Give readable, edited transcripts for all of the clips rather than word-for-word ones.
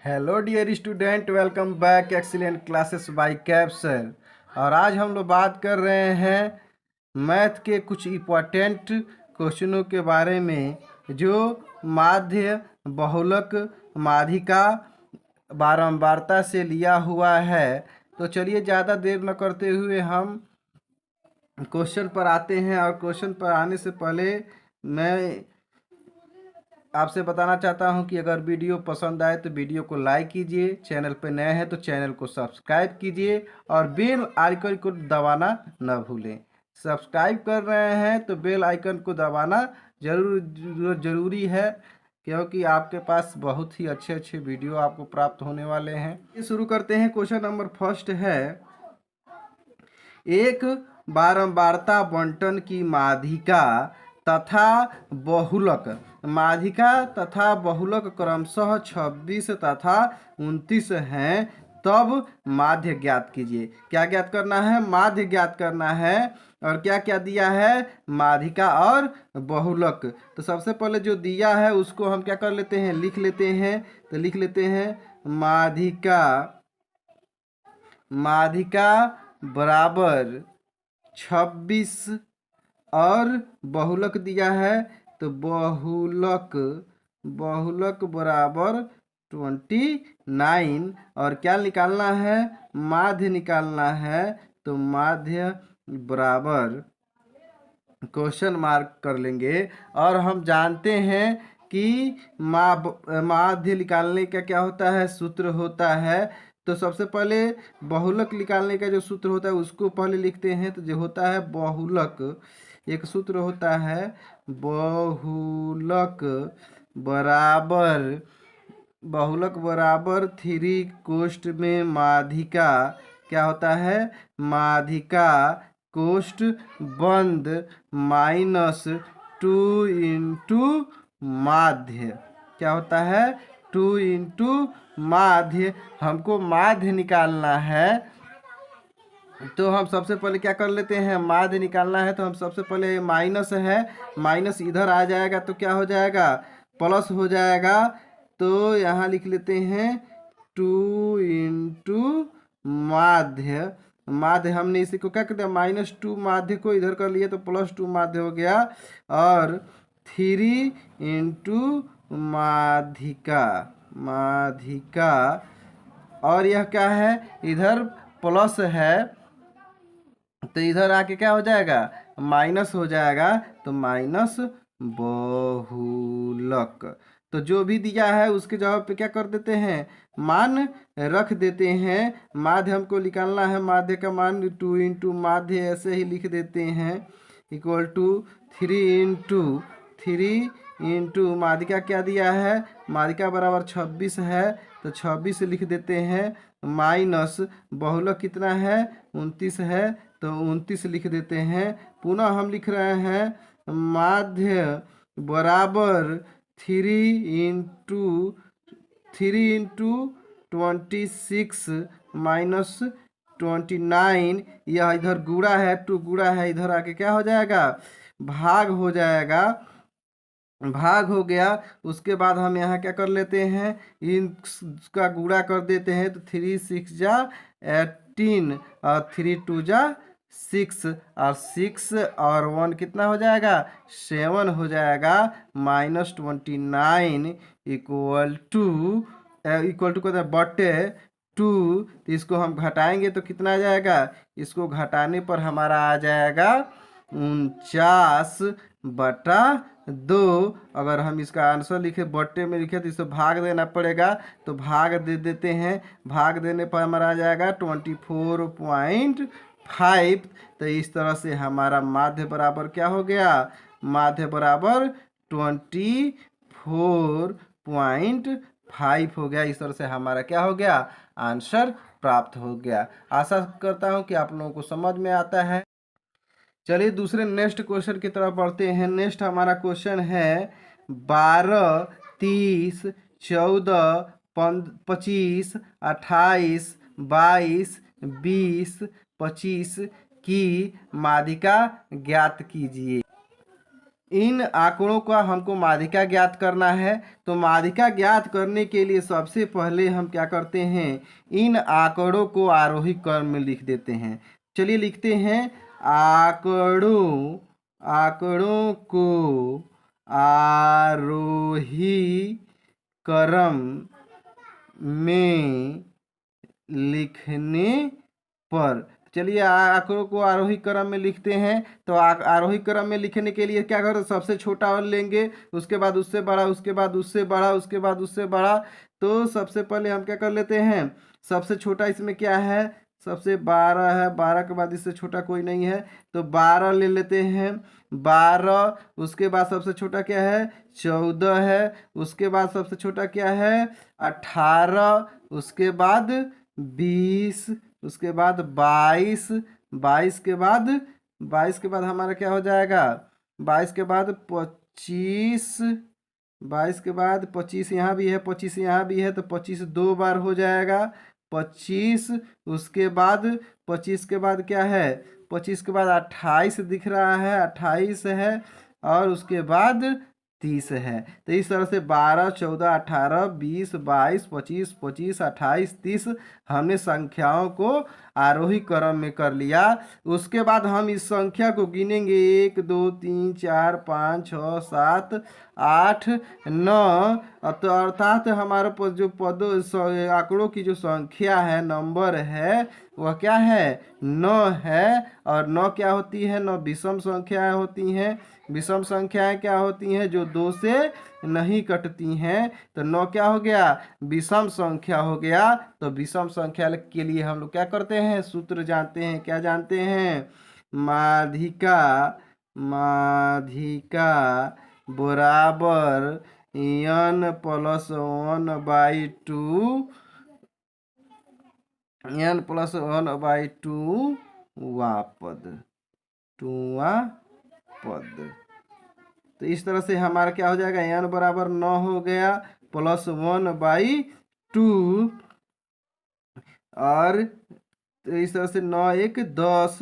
Hello dear student, welcome back excellent classes by cab sir. और आज हम लोग बात कर रहे हैं मैथ के कुछ इम्पोर्टेंट क्वेश्चनों के बारे में जो माध्य, बहुलक, माध्यिका, बारंबारता से लिया हुआ है। तो चलिए ज़्यादा देर न करते हुए हम क्वेश्चन पर आते हैं। और क्वेश्चन पर आने से पहले मैं आपसे बताना चाहता हूं कि अगर वीडियो पसंद आए तो वीडियो को लाइक कीजिए, चैनल पर नए हैं तो चैनल को सब्सक्राइब कीजिए और बेल आइकन को दबाना न भूलें। सब्सक्राइब कर रहे हैं तो बेल आइकन को दबाना ज़रूरी है, क्योंकि आपके पास बहुत ही अच्छे अच्छे वीडियो आपको प्राप्त होने वाले हैं। ये शुरू करते हैं। क्वेश्चन नंबर फर्स्ट है, एक बारंबारता बंटन की माध्यिका तथा बहुलक, माध्यिका तथा बहुलक क्रमशः 26 तथा 29 हैं, तब माध्य ज्ञात कीजिए। क्या ज्ञात करना है? माध्य ज्ञात करना है। और क्या क्या दिया है? माध्यिका और बहुलक। तो सबसे पहले जो दिया है उसको हम क्या कर लेते हैं? लिख लेते हैं। तो लिख लेते हैं माध्यिका, माध्यिका बराबर 26 और बहुलक दिया है तो बहुलक, बहुलक बराबर 29। और क्या निकालना है? माध्य निकालना है। तो माध्य बराबर क्वेश्चन मार्क कर लेंगे। और हम जानते हैं कि माध्य निकालने का क्या होता है? सूत्र होता है। तो सबसे पहले बहुलक निकालने का जो सूत्र होता है उसको पहले लिखते हैं। तो जो होता है बहुलक, एक सूत्र होता है बहुलक बराबर, बहुलक बराबर 3 कोष्ठ में माध्यिका, क्या होता है? माध्यिका कोष्ठ बंद -2 इंटू माध्य, क्या होता है? 2 इंटू माध्य। हमको माध्य निकालना है तो हम सबसे पहले क्या कर लेते हैं? माध्य निकालना है तो हम सबसे पहले माइनस है, माइनस इधर आ जाएगा तो क्या हो जाएगा? प्लस हो जाएगा। तो यहाँ लिख लेते हैं 2 इंटू माध्य। माध्य हमने इसी को क्या कर दिया? -2 माध्य को इधर कर लिए तो +2 माध्य हो गया। और 3 इंटू माध्यिका, माध्यिका। और यह क्या है? इधर प्लस है तो इधर आके क्या हो जाएगा? माइनस हो जाएगा। तो माइनस बहुलक। तो जो भी दिया है उसके जवाब पे क्या कर देते हैं? मान रख देते हैं। माध्य हमको निकालना है, माध्य का मान 2 इंटू माध्य ऐसे ही लिख देते हैं इक्वल टू 3 इंटू माध्यिका क्या दिया है? माध्यिका बराबर 26 है तो 26 लिख देते हैं, माइनस बहुलक कितना है? 29 है तो 29 लिख देते हैं। पुनः हम लिख रहे हैं माध्य बराबर 3 इंटू 26 माइनस 29। यह इधर गुणा है, 2 गुणा है, इधर आके क्या हो जाएगा? भाग हो जाएगा। भाग हो गया। उसके बाद हम यहाँ क्या कर लेते हैं? इनका गुणा कर देते हैं। तो 3 6 जा 18 और 3 2 जा 6 और 6 और 1 कितना हो जाएगा? 7 हो जाएगा। -29 इक्वल टू कहते हैं बटे 2। तो इसको हम घटाएंगे तो कितना आ जाएगा? इसको घटाने पर हमारा आ जाएगा 49/2। अगर हम इसका आंसर लिखे बट्टे में लिखे तो इसे भाग देना पड़ेगा। तो भाग दे देते हैं। भाग देने पर हमारा आ जाएगा 24.5। तो इस तरह से हमारा माध्य बराबर क्या हो गया? माध्य बराबर 24.5 हो गया। इस तरह से हमारा क्या हो गया? आंसर प्राप्त हो गया। आशा करता हूँ कि आप लोगों को समझ में आता है। चलिए दूसरे नेक्स्ट क्वेश्चन की तरफ बढ़ते हैं। नेक्स्ट हमारा क्वेश्चन है 12, 30, 14, 25, 28, 22, 20, 25 की माध्यिका ज्ञात कीजिए। इन आंकड़ों का हमको माध्यिका ज्ञात करना है। तो माध्यिका ज्ञात करने के लिए सबसे पहले हम क्या करते हैं, इन आंकड़ों को आरोही क्रम में लिख देते हैं। चलिए लिखते हैं, आंकड़ों आंकड़ों को आरोही क्रम में लिखने पर, चलिए आंकड़ों को आरोही क्रम में लिखते हैं। तो आरोही क्रम में लिखने के लिए क्या करें, सबसे छोटा वाला लेंगे, उसके बाद उससे बड़ा, उसके बाद उससे बड़ा, उसके बाद उससे बड़ा। तो सबसे पहले हम क्या कर लेते हैं, सबसे छोटा इसमें क्या है, सबसे 12 है, 12 के बाद इससे छोटा कोई नहीं है, तो 12 ले लेते हैं। 12, उसके बाद सबसे छोटा क्या है, 14 है, उसके बाद सबसे छोटा क्या है, 18, उसके बाद 20, उसके बाद 22, 22 के बाद हमारा क्या हो जाएगा, 22 के बाद 25, 22 के बाद 25 यहाँ भी है, 25 यहाँ भी है, तो 25 दो बार हो जाएगा 25। उसके बाद 25 के बाद क्या है, 25 के बाद 28 दिख रहा है, 28 है, और उसके बाद 30 है। तो इस तरह से 12, 14, 18, 20, 22, 25, 25, 28, 30 हमने संख्याओं को आरोही क्रम में कर लिया। उसके बाद हम इस संख्या को गिनेंगे, 1, 2, 3, 4, 5, 6, 7, 8, 9, तो अर्थात हमारे पास जो आंकड़ों की जो संख्या है, नंबर है, वह क्या है, 9 है। और 9 क्या होती है, 9 विषम संख्याएं होती हैं। विषम संख्याएं क्या होती हैं, जो 2 से नहीं कटती हैं। तो 9 क्या हो गया, विषम संख्या हो गया। तो विषम संख्या के लिए हम लोग क्या करते हैं, सूत्र जानते हैं, क्या जानते हैं, माध्यिका माध्यिका बराबर n+1/2 n+1/2 टूवा पद। तो इस तरह से हमारा क्या हो जाएगा, n बराबर 9 हो गया, +1/2, और तो इस तरह से 9 1 10,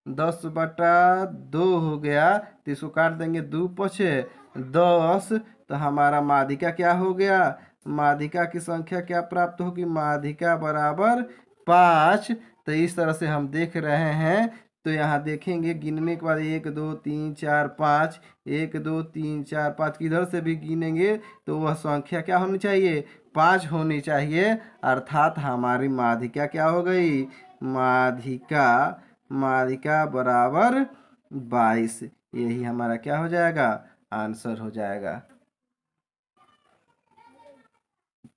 10/2 हो गया। तो इसको काट देंगे, 2 पछे 10। तो हमारा माध्यिका क्या हो गया, माध्यिका की संख्या क्या प्राप्त होगी, माध्यिका बराबर 5। तो इस तरह से हम देख रहे हैं। तो यहाँ देखेंगे, गिनने के बाद 1 2 3 4 5, 1 2 3 4 5 किधर से भी गिनेंगे तो वह संख्या क्या होनी चाहिए, 5 होनी चाहिए। अर्थात हमारी माध्यिका क्या हो गई, माध्यिका माध्यिका बराबर 22। यही हमारा क्या हो जाएगा, आंसर हो जाएगा।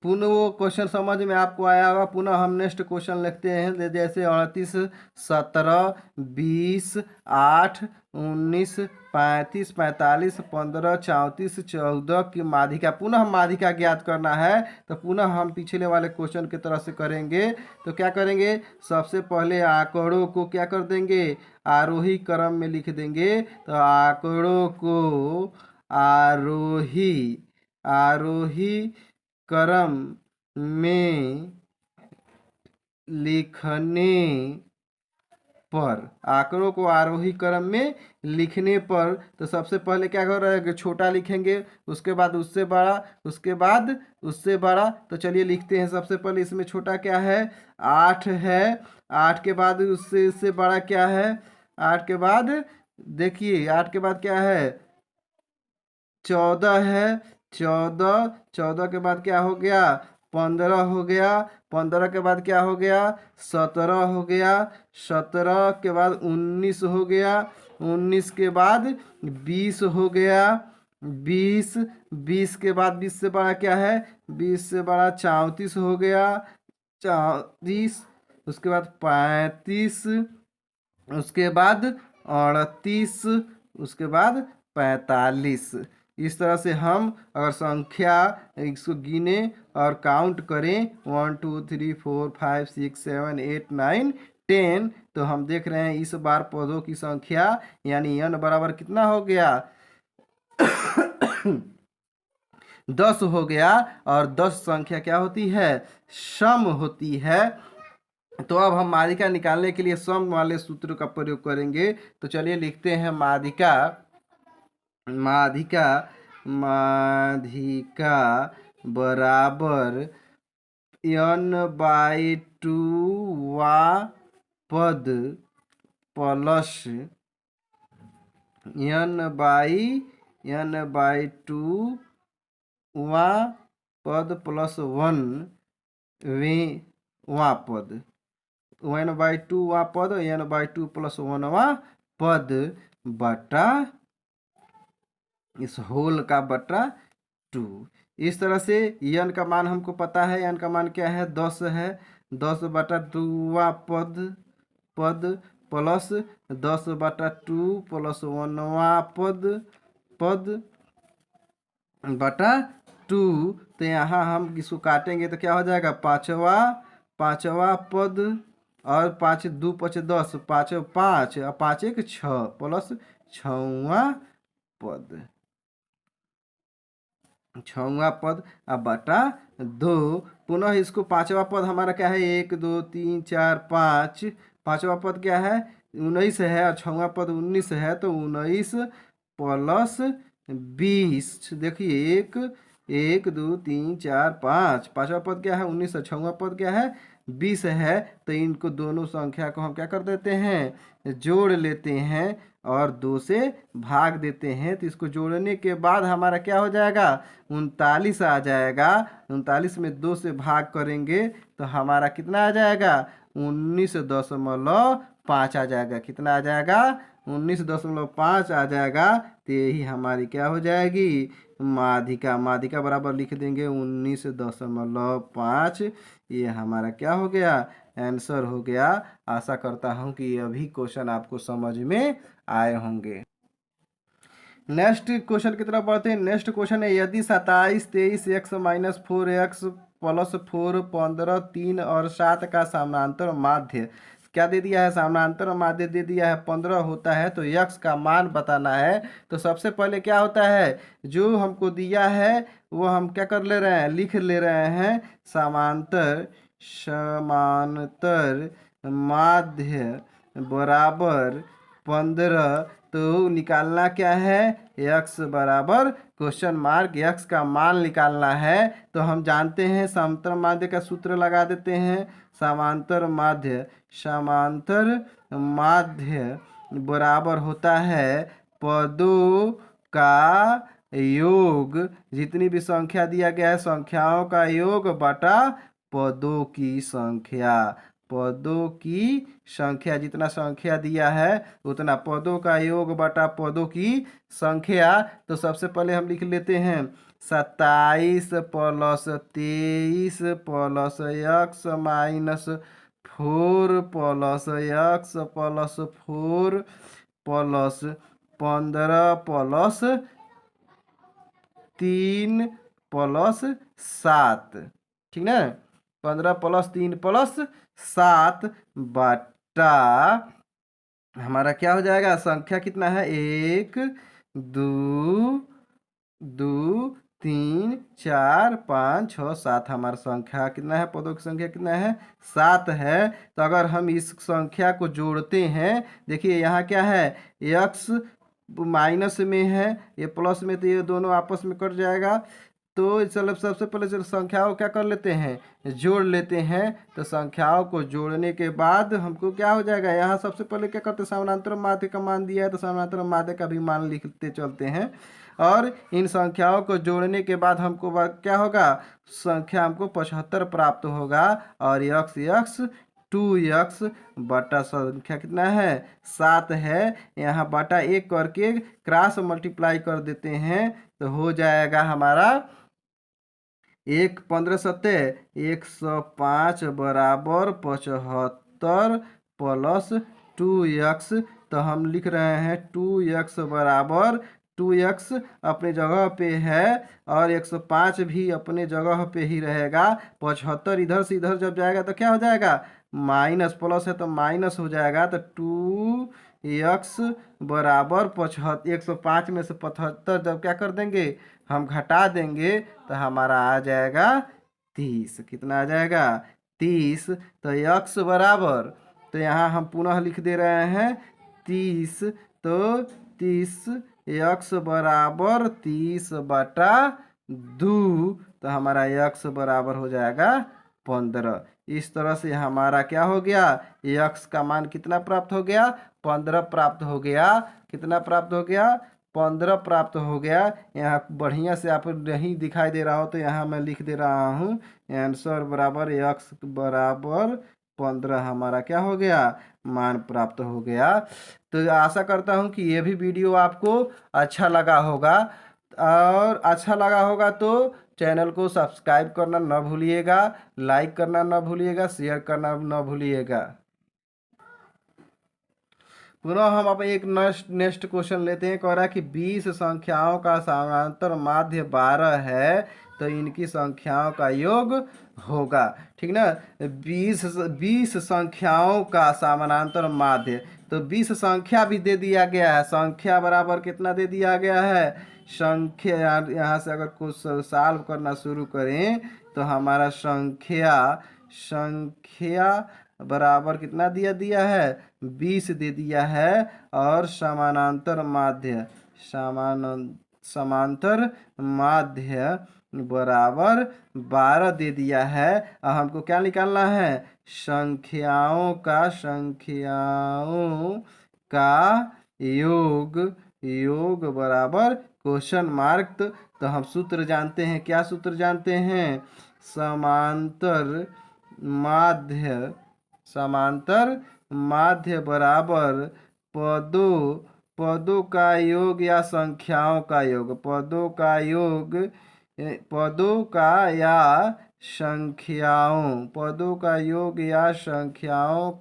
पुनः वो क्वेश्चन समझ में आपको आया होगा। पुनः हम नेक्स्ट क्वेश्चन लिखते हैं, जैसे 38, 17, 20, 8, 19, 35, 45, 15, 34, 14 की माध्यिका, पुनः हम माध्यिका ज्ञात करना है। तो पुनः हम पिछले वाले क्वेश्चन की तरह से करेंगे। तो क्या करेंगे, सबसे पहले आंकड़ों को क्या कर देंगे, आरोही क्रम में लिख देंगे। तो आंकड़ों को आरोही आरोही क्रम में लिखने पर, आंकड़ों को आरोही क्रम में लिखने पर, तो सबसे पहले क्या कर रहे हैं, छोटा लिखेंगे, उसके बाद उससे बड़ा, उसके बाद उससे बड़ा। तो चलिए लिखते हैं। सबसे पहले इसमें छोटा क्या है, 8 है, 8 के बाद उससे बड़ा क्या है, 8 के बाद देखिए, 8 के बाद क्या है, 14 है, 14 के बाद क्या हो गया, 15 हो गया, 15 के बाद क्या हो गया, 17 हो गया, 17 के बाद 19 हो गया, 19 के बाद 20 हो गया, 20 के बाद 20 से बड़ा क्या है, 20 से बड़ा 34 हो गया, 34, उसके बाद 35, उसके बाद 38, उसके बाद 45। इस तरह से हम अगर संख्या इसको गिने और काउंट करें 1 2 3 4 5 6 7 8 9 10, तो हम देख रहे हैं इस बार पदों की संख्या यानी n बराबर कितना हो गया 10 हो गया। और 10 संख्या क्या होती है, सम होती है। तो अब हम माध्यिका निकालने के लिए सम वाले सूत्र का प्रयोग करेंगे। तो चलिए लिखते हैं, माध्यिका माध्यिका माध्यिका बराबर n/2 वा पद प्लस n/2 वा पद प्लस 1 वा पद n/2 वा पद n/2 प्लस 1 वा पद बटा इस होल का बटा 2। इस तरह से n का मान हमको पता है, n का मान क्या है 10 है। 10/2 वा पद प्लस 10/2 प्लस 1 वा पद बटा 2। तो यहाँ हम इसको काटेंगे तो क्या हो जाएगा 5वां पद और 5 2 5 10 5 5 और 5 1 6 प्लस 6वां पद 6वां पद अब बटा 2। पुनः इसको 5वां पद हमारा क्या है 1 2 3 4 5। 5वां पद क्या है 19 है और 6वां पद 19 है, तो 19 प्लस 20। देखिए 1 1 2 3 4 5। 5वां पद क्या है 19 और 6वां पद क्या है 20 है। तो इनको दोनों संख्या को हम क्या कर देते हैं जोड़ लेते हैं और 2 से भाग देते हैं। तो इसको जोड़ने के बाद हमारा क्या हो जाएगा 39 आ जाएगा। 39 में 2 से भाग करेंगे तो हमारा कितना आ जाएगा 19.5 आ जाएगा। कितना आ जाएगा 19.5 आ जाएगा। तो यही हमारी क्या हो जाएगी माध्यिका बराबर लिख देंगे 19.5। ये हमारा क्या हो गया आंसर हो गया। आशा करता हूँ कि ये अभी क्वेश्चन आपको समझ में आए होंगे। नेक्स्ट क्वेश्चन की तरफ बढ़ते हैं। नेक्स्ट क्वेश्चन है यदि 27 23 x माइनस 4x प्लस 4 15 3 और 7 का समानांतर माध्य क्या दे दिया है समानांतर माध्य दे दिया है 15 होता है, तो x का मान बताना है। तो सबसे पहले क्या होता है जो हमको दिया है वो हम क्या कर ले रहे हैं लिख ले रहे हैं समांतर माध्य बराबर 15। तो निकालना क्या है x बराबर क्वेश्चन मार्क x का मान निकालना है। तो हम जानते हैं समांतर माध्य का सूत्र लगा देते हैं। समांतर माध्य बराबर होता है पदों का योग, जितनी भी संख्या दिया गया है संख्याओं का योग बटा पदों की संख्या। पदों की संख्या जितना संख्या दिया है उतना पदों का योग बटा पदों की संख्या। तो सबसे पहले हम लिख लेते हैं 27 plus 23 plus x minus 4 plus x plus 4 plus 15 plus 3 plus 7। ठीक ना 15 प्लस 3 प्लस 7 बटा हमारा क्या हो जाएगा संख्या कितना है 1 2 2 3 4 5 6 7। हमारा संख्या कितना है पदों की संख्या कितना है 7 है। तो अगर हम इस संख्या को जोड़ते हैं देखिए यहाँ क्या है x माइनस में है ये प्लस में, तो ये दोनों आपस में कट जाएगा। तो चलो सबसे पहले चलो संख्याओं क्या कर लेते हैं जोड़ लेते हैं। तो संख्याओं को जोड़ने के बाद हमको क्या हो जाएगा यहाँ सबसे पहले क्या करते हैं समानांतर माध्य का मान दिया है तो समानांतर माध्य का भी मान लिखते चलते हैं। और इन संख्याओं को जोड़ने के बाद हमको क्या होगा संख्या हमको 75 प्राप्त होगा। और x 2x बटा संख्या कितना है 7 है। यहाँ बटा 1 करके क्रॉस मल्टीप्लाई कर देते हैं तो हो जाएगा हमारा 1 15 7 105 बराबर 75 प्लस 2x। तो हम लिख रहे हैं 2x बराबर 2x अपने जगह पे है और 105 भी अपने जगह पे ही रहेगा। 75 इधर से इधर जब जाएगा तो क्या हो जाएगा माइनस, प्लस है तो माइनस हो जाएगा। तो 2x बराबर 75 105 में से 75 जब क्या कर देंगे हम घटा देंगे तो हमारा आ जाएगा 30। कितना आ जाएगा 30। तो x बराबर तो यहाँ हम पुनः लिख दे रहे हैं 30। तो 30 x बराबर 30/2, तो हमारा x बराबर हो जाएगा 15। इस तरह से हमारा क्या हो गया, x का मान कितना प्राप्त हो गया, 15 प्राप्त हो गया। कितना प्राप्त हो गया, 15 प्राप्त हो गया। यहाँ बढ़िया से आप नहीं दिखाई दे रहा हो तो यहाँ मैं लिख दे रहा हूँ, आंसर बराबर x बराबर 15 हमारा क्या हो गया, मान प्राप्त हो गया। तो आशा करता हूँ कि ये भी वीडियो आपको अच्छा लगा होगा, और अच्छा लगा होगा तो चैनल को सब्सक्राइब करना न भूलिएगा, लाइक करना न भूलिएगा, शेयर करना न भूलिएगा। पुनः हम अब एक नेक्स्ट क्वेश्चन लेते हैं। कह रहा है कि 20 संख्याओं का समानांतर माध्य 12 है, तो इनकी संख्याओं का योग होगा। ठीक ना, 20 संख्याओं का समानांतर माध्य, तो 20 संख्या भी दे दिया गया है। संख्या बराबर कितना दे दिया गया है, संख्या यहाँ से अगर कुछ सॉल्व करना शुरू करें तो हमारा संख्या बराबर कितना दिया है, 20 दे दिया है। और समानांतर माध्य बराबर 12 दे दिया है। और हमको क्या निकालना है, संख्याओं का योग बराबर क्वेश्चन मार्क। तो हम सूत्र जानते हैं, क्या सूत्र जानते हैं, समांतर माध्य बराबर पदों का योग या संख्याओं का योग, पदों का योग या संख्याओं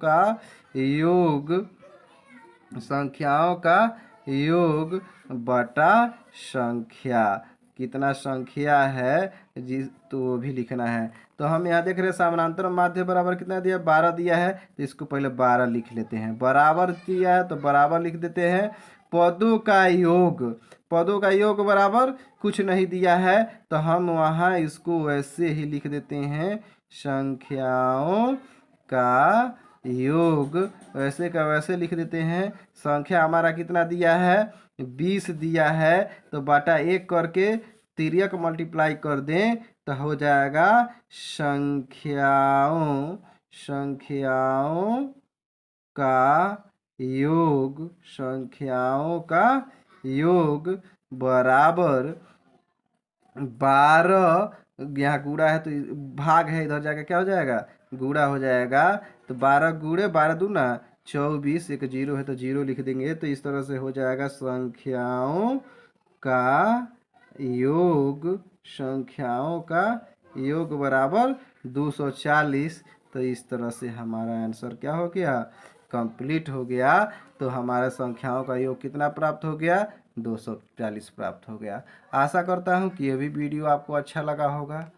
का योग बटा संख्या। कितना संख्या है जिस तो वो भी लिखना है। तो हम यहाँ देख रहे हैं समानांतर माध्य बराबर कितना दिया, 12 दिया है, तो इसको पहले 12 लिख लेते हैं। बराबर दिया है तो बराबर लिख देते हैं। पदों का योग बराबर कुछ नहीं दिया है, तो हम वहाँ इसको वैसे ही लिख देते हैं, संख्याओं का योग वैसे का वैसे लिख देते हैं। संख्या हमारा कितना दिया है, 20 दिया है, तो बटा 1 करके तिर्यक मल्टीप्लाई कर दें तो हो जाएगा संख्याओं का योग बराबर 12। यहाँ गुणा है तो भाग है, इधर जाकर क्या हो जाएगा, गुणा हो जाएगा। तो 12 गुणे 12 दूना 24, एक 0 है तो 0 लिख देंगे। तो इस तरह से हो जाएगा संख्याओं का योग बराबर 240। तो इस तरह से हमारा आंसर क्या हो गया, कंप्लीट हो गया। तो हमारा संख्याओं का योग कितना प्राप्त हो गया, 240 प्राप्त हो गया। आशा करता हूँ कि ये भी वीडियो आपको अच्छा लगा होगा।